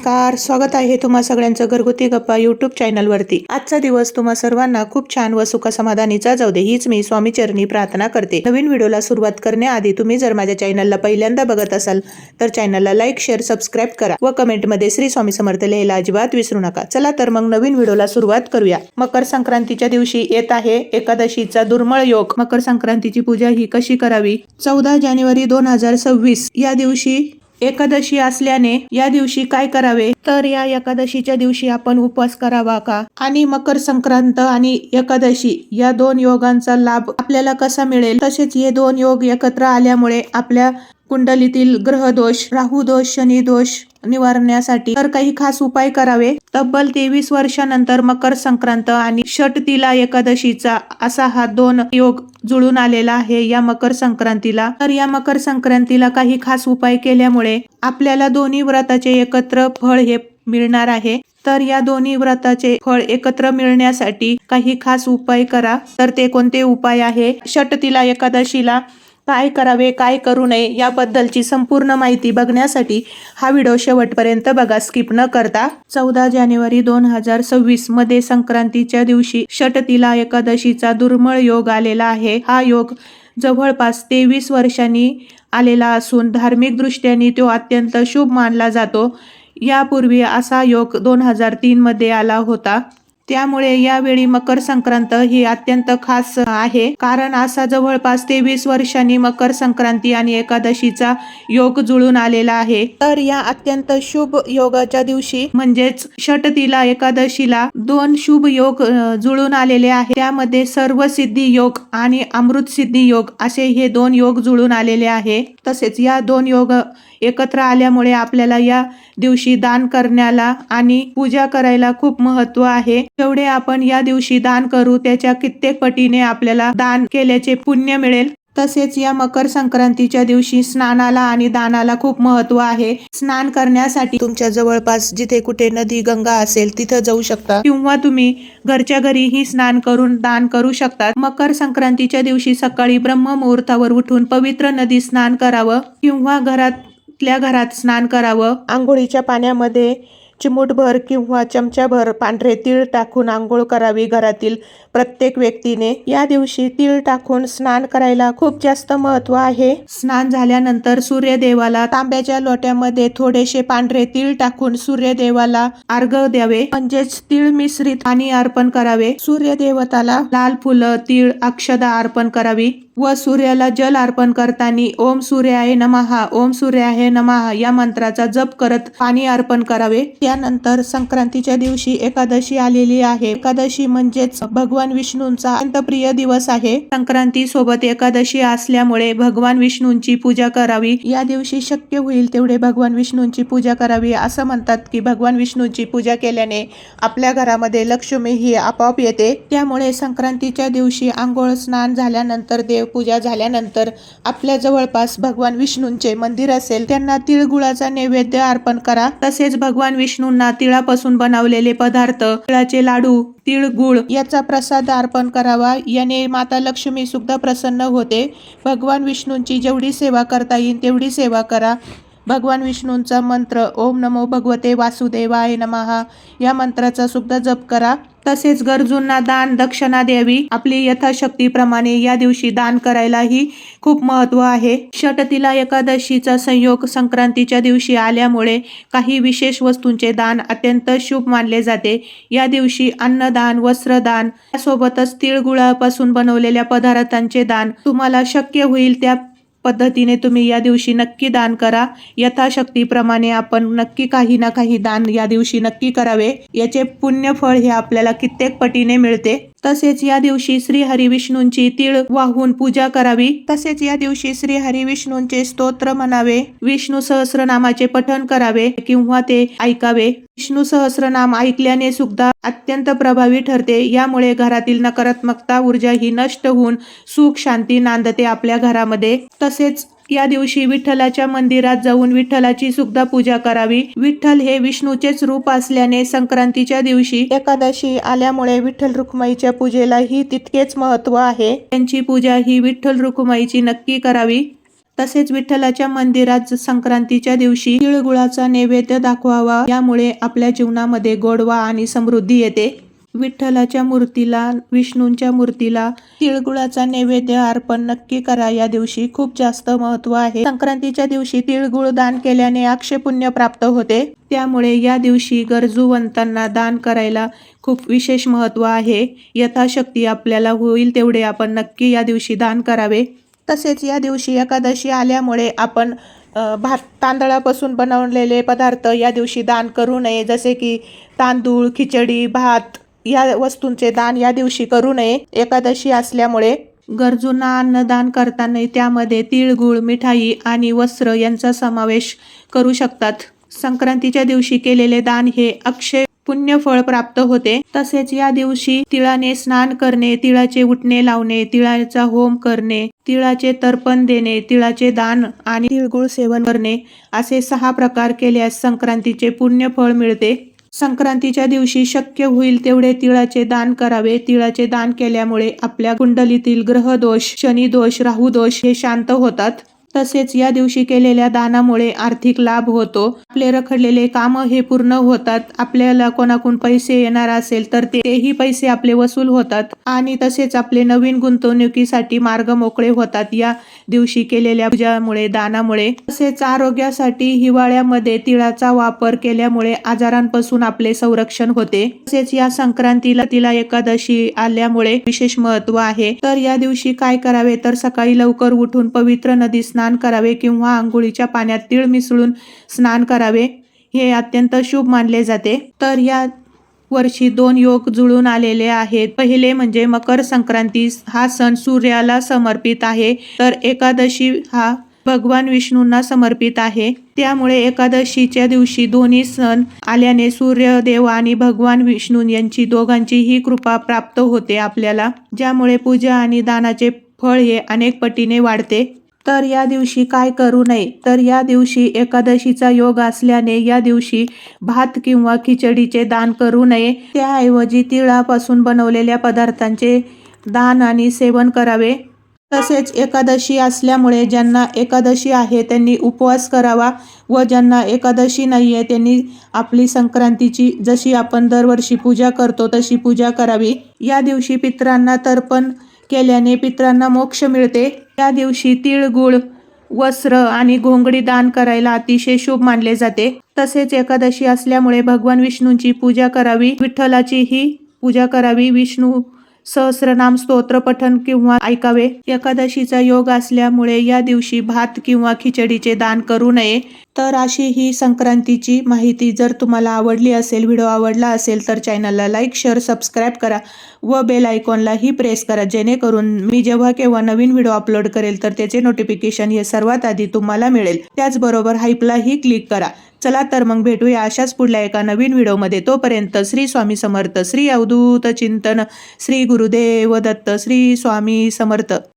नमस्कार, स्वागत आहे तुम्हा सगळ्यांचं घरगुती गप्पा यूट्यूब चॅनलवरती। आजचा दिवस तुम्हा सर्वांना खूप छान व सुख समाधानीचा जाऊ दे हीच मी स्वामी चरणी प्रार्थना करते। नवीन व्हिडिओला सुरुवात करण्याआधी तुम्ही जर माझ्या चॅनलला पहिल्यांदा बघत असाल तर चॅनलला लाईक, शेअर, सबस्क्राईब करा व कमेंटमध्ये श्री स्वामी समर्थ लिहायला अजिबात विसरू नका। चला तर मग नवीन व्हिडिओला सुरुवात करूया। मकर संक्रांतीच्या दिवशी येत आहे एकादशीचा दुर्मिळ योग। मकर संक्रांतीची पूजा ही कशी करावी? 14 जानेवारी 2026 या दिवशी एकादशी असल्याने या दिवशी काय करावे? तर या एकादशीच्या दिवशी आपण उपवास करावा का? आणि मकर संक्रांत आणि एकादशी या दोन योगांचा लाभ आपल्याला कसा मिळेल? तसेच हे दोन योग एकत्र आल्यामुळे आपल्या कुंडलीतील ग्रह दोष, राहू दोष, शनी दोष निवारण्यासाठी तर काही खास उपाय करावे। तब्बल 23 वर्षानंतर मकर संक्रांत आणि षटतिला एकादशीचा असा हा दोन योग जुळून आलेला आहे या मकर संक्रांतीला। तर या मकर संक्रांतीला काही खास उपाय केल्यामुळे आपल्याला दोन्ही व्रताचे एकत्र फळ हे मिळणार आहे। तर या दोन्ही व्रताचे फळ एकत्र मिळण्यासाठी काही खास उपाय करा। तर ते कोणते उपाय आहे? षटतिला एकादशीला काय करावे, काय करू नये याबद्दलची संपूर्ण माहिती बघण्यासाठी हा व्हिडिओ शेवटपर्यंत बघा, स्किप न करता। 14 जानेवारी 2026 मध्ये संक्रांतीच्या दिवशी षटतिला एकादशीचा दुर्मिळ योग आलेला आहे। हा योग जवळपास 23 वर्षांनी आलेला असून धार्मिक दृष्ट्याने तो अत्यंत शुभ मानला जातो। यापूर्वी असा योग 2003 मध्ये आला होता। त्यामुळे यावेळी मकर संक्रांत ही अत्यंत खास आहे, कारण असा जवळपास 23 वर्षांनी मकर संक्रांती आणि एकादशीचा योग जुळून आलेला आहे। तर या अत्यंत शुभ योगाच्या दिवशी म्हणजेच षटतिला एकादशीला दोन शुभ योग जुळून आलेले आहे। त्यामध्ये सर्व सिद्धी योग आणि अमृत सिद्धी योग असे हे दोन योग जुळून आलेले आहे। तसेच या दोन योग एकत्र आल्यामुळे आपल्याला या दिवशी दान करण्याला आणि पूजा करायला खूप महत्त्व आहे। जेवढे आपण या दिवशी दान करू त्याच्या कित्येक पटीने आपल्याला दान केल्याचे पुण्य मिळेल। तसेच या मकर संक्रांतीच्या दिवशी स्नानाला आणि दानाला खूप महत्त्व आहे। स्नान करण्यासाठी तुमच्या जवळपास जिथे कुठे नदी, गंगा असेल तिथं जाऊ शकता किंवा तुम्ही घरच्या घरीही स्नान करून दान करू शकता। मकर संक्रांतीच्या दिवशी सकाळी ब्रह्म मुहूर्तावर उठून पवित्र नदी स्नान करावं किंवा घरात स्नान करावं। आंघोळीच्या पाण्यामध्ये चिमूटभर किंवा चमचाभर पांढरे तीळ टाकून आंघोळ करावी घरातील प्रत्येक व्यक्तीने। या दिवशी तीळ टाकून स्नान करायला खूप जास्त महत्त्व आहे। स्नान झाल्यानंतर सूर्यदेवाला तांब्याच्या लोट्यामध्ये थोडेसे पांढरे तीळ टाकून सूर्यदेवाला अर्घ्य द्यावे, म्हणजेच तीळ मिश्रित पाणी अर्पण करावे। सूर्यदेवताला लाल फुलं, तीळ, अक्षदा अर्पण करावी व सूर्याला जल अर्पण करताना ओम सूर्याय नमः, ओम सूर्याय नमः या मंत्राचा जप करत पाणी अर्पण करावे। त्यानंतर संक्रांतीच्या दिवशी एकादशी आलेली आहे। एकादशी म्हणजेच भगवान विष्णूंचा अत्यंत प्रिय दिवस आहे। संक्रांती सोबत एकादशी असल्यामुळे भगवान विष्णूंची पूजा करावी। या दिवशी शक्य होईल तेवढे भगवान विष्णूंची पूजा करावी। असं म्हणतात की भगवान विष्णूंची पूजा केल्याने आपल्या घरामध्ये लक्ष्मी ही आपोआप येते। त्यामुळे संक्रांतीच्या दिवशी आंघोळ, स्नान झाल्यानंतर, देवपूजा झाल्यानंतर आपल्या जवळपास भगवान विष्णूंचे मंदिर असेल त्यांना तिळगुळाचा नैवेद्य अर्पण करा। तसेच भगवान विष्णूंना तिळापासून बनवलेले पदार्थ, तिळाचे लाडू, तिळगुळ याचा प्रसाद अर्पण करावा। याने माता लक्ष्मी सुद्धा प्रसन्न होते। भगवान विष्णूंची जेवढी सेवा करता येईल तेवढी सेवा करा। भगवान विष्णूंचा मंत्र ओम नमो भगवते वासुदेवाय नमः या मंत्राचा सुद्धा जप करा। तसेच गरजूंना दान दक्षिणा द्यावी। आपली यथाशक्तीप्रमाणे या दिवशी दान करायलाही खूप महत्त्व आहे। षटतिला एकादशीचा संयोग संक्रांतीच्या दिवशी आल्यामुळे काही विशेष वस्तूंचे दान अत्यंत शुभ मानले जाते। या दिवशी अन्नदान, वस्त्रदान यासोबतच तिळगुळापासून बनवलेल्या पदार्थांचे दान तुम्हाला शक्य होईल त्या पद्धतीने तुम्ही या दिवशी नक्की दान करा। यथाशक्तीप्रमाणे आपण नक्की काही ना काही दान या दिवशी नक्की करावे। याचे पुण्यफळ हे आपल्याला कित्येक पटीने मिळते। तसेच या दिवशी श्री हरिविष्णूंची तीळ वाहून पूजा करावी। तसेच या दिवशी श्री हरिविष्णूंचे स्तोत्र म्हणावे, विष्णू सहस्रनामाचे पठण करावे किंवा ते ऐकावे। विष्णू सहस्रनाम ऐकल्याने सुद्धा अत्यंत प्रभावी ठरते। यामुळे घरातील नकारात्मकता ऊर्जा ही नष्ट होऊन सुख शांती नांदते आपल्या घरामध्ये। तसेच या दिवशी विठ्ठलाच्या मंदिरात जाऊन विठ्ठलाची सुद्धा पूजा करावी। विठ्ठल हे विष्णूचेच रूप असल्याने संक्रांतीच्या दिवशी एकादशी आल्यामुळे विठ्ठल रुक्माईच्या पूजेलाही तितकेच महत्त्व आहे। त्यांची पूजा ही विठ्ठल रुक्माईची नक्की करावी। तसेच विठ्ठलाच्या मंदिरात संक्रांतीच्या दिवशी तिळगुळाचा नैवेद्य दाखवावा, यामुळे आपल्या जीवनामध्ये गोडवा आणि समृद्धी येते. विठ्ठलाच्या मूर्तीला, विष्णूंच्या मूर्तीला तिळगुळाचा नैवेद्य अर्पण नक्की करा. या दिवशी खूप जास्त महत्त्व आहे. संक्रांतीच्या दिवशी तिळगुळ दान केल्याने अक्षय पुण्य प्राप्त होते. त्यामुळे या दिवशी गरजूवंतांना दान करायला खूप विशेष महत्त्व आहे. यथाशक्ती आपल्याला होईल तेवढे आपण नक्की या दिवशी दान करावे. तसेच या दिवशी एकादशी आल्यामुळे आपण तांदळापासून बनवलेले पदार्थ या दिवशी दान करू नये. जसे की तांदूळ, खिचडी, भात या वस्तूंचे दान या दिवशी करू नये. एकादशी असल्यामुळे गरजूंना अन्नदान करताना त्यामध्ये तिळगुळ, मिठाई आणि वस्त्र यांचा समावेश करू शकतात. संक्रांतीच्या दिवशी केलेले दान हे अक्षय पुण्य फळ प्राप्त होते. तसेच या दिवशी तिळाने स्नान करणे, तिळाचे उटणे लावणे, तिळाचा होम करणे, तिळाचे तर्पण देणे, तिळाचे दान आणि तिळगुळ सेवन करणे असे 6 प्रकार केल्यास संक्रांतीचे पुण्य फळ मिळते. संक्रांतीच्या दिवशी शक्य होईल तेवढे तिळाचे दान करावे. तिळाचे दान केल्यामुळे आपल्या कुंडलीतील ग्रहदोष, शनिदोष, राहुदोष हे शांत होतात. तसेच या दिवशी केलेल्या दानामुळे आर्थिक लाभ होतो. आपले रखडलेले काम हे पूर्ण होतात. आपल्याला कोणाकडून पैसे येणार असेल तर तेही पैसे आपले वसूल होतात आणि तसेच आपले नवीन गुंतवणुकीसाठी मार्ग मोकळे होतात या दिवशी केलेल्या पूजामुळे, दानामुळे. तसेच आरोग्यासाठी हिवाळ्यामध्ये तिळाचा वापर केल्यामुळे आजारांपासून आपले संरक्षण होते. तसेच या संक्रांतीला एकादशी आल्यामुळे विशेष महत्त्व आहे. तर या दिवशी काय करावे तर सकाळी लवकर उठून पवित्र नदी स्नान करावे किंवा आंघोळीच्या पाण्यात तीळ मिसळून स्नान करावे. हे अत्यंत शुभ मानले जाते. तर या वर्षी 2 योग जुळून आलेले आहेत. पहिले म्हणजे मकर संक्रांती, हा सण सूर्याला समर्पित आहे. तर एकादशी हा भगवान विष्णूंना समर्पित आहे. त्यामुळे एकादशीच्या दिवशी दोन्ही सण आल्याने सूर्यदेव आणि भगवान विष्णू यांची दोघांचीही कृपा प्राप्त होते आपल्याला, ज्यामुळे पूजा आणि दानाचे फळ हे अनेक पटीने वाढते. तर या दिवशी काय करू नये तर या दिवशी एकादशीचा योग असल्याने या दिवशी भात किंवा खिचडीचे दान करू नये. त्याऐवजी तिळापासून बनवलेल्या पदार्थांचे दान आणि सेवन करावे. तसेच एकादशी असल्यामुळे ज्यांना एकादशी आहे त्यांनी उपवास करावा व ज्यांना एकादशी नाही आहे त्यांनी आपली संक्रांतीची जशी आपण दरवर्षी पूजा करतो तशी पूजा करावी. या दिवशी पितरांना तर्पण केल्याने पितरांना मोक्ष मिळते. या दिवशी तिळगुळ, वस्त्र आणि घोंगडी दान करायला अतिशय शुभ मानले जाते. तसेच एकादशी असल्यामुळे भगवान विष्णूंची पूजा करावी, विठ्ठलाचीही पूजा करावी, विष्णू सहस्रनाम स्तोत्र पठण किंवा ऐकावे. एकादशीचा योग असल्यामुळे या दिवशी भात किंवा खिचडीचे दान करू नये. तर अशी ही संक्रांतीची माहिती जर तुम्हाला आवडली असेल, व्हिडिओ आवडला असेल तर चॅनलला लाईक, शेअर, सबस्क्राईब करा व बेल आयकॉनलाही प्रेस करा, जेणेकरून मी जेव्हा केव्हा नवीन व्हिडिओ अपलोड करेल तर त्याचे नोटिफिकेशन हे सर्वात आधी तुम्हाला मिळेल. त्याचबरोबर हाईपलाही क्लिक करा. चला तर मग भेटूया अशाच पुढल्या एका नवीन व्हिडिओमध्ये. तोपर्यंत श्री स्वामी समर्थ, श्री अवधूत चिंतन, श्री गुरुदेव दत्त, श्री स्वामी समर्थ.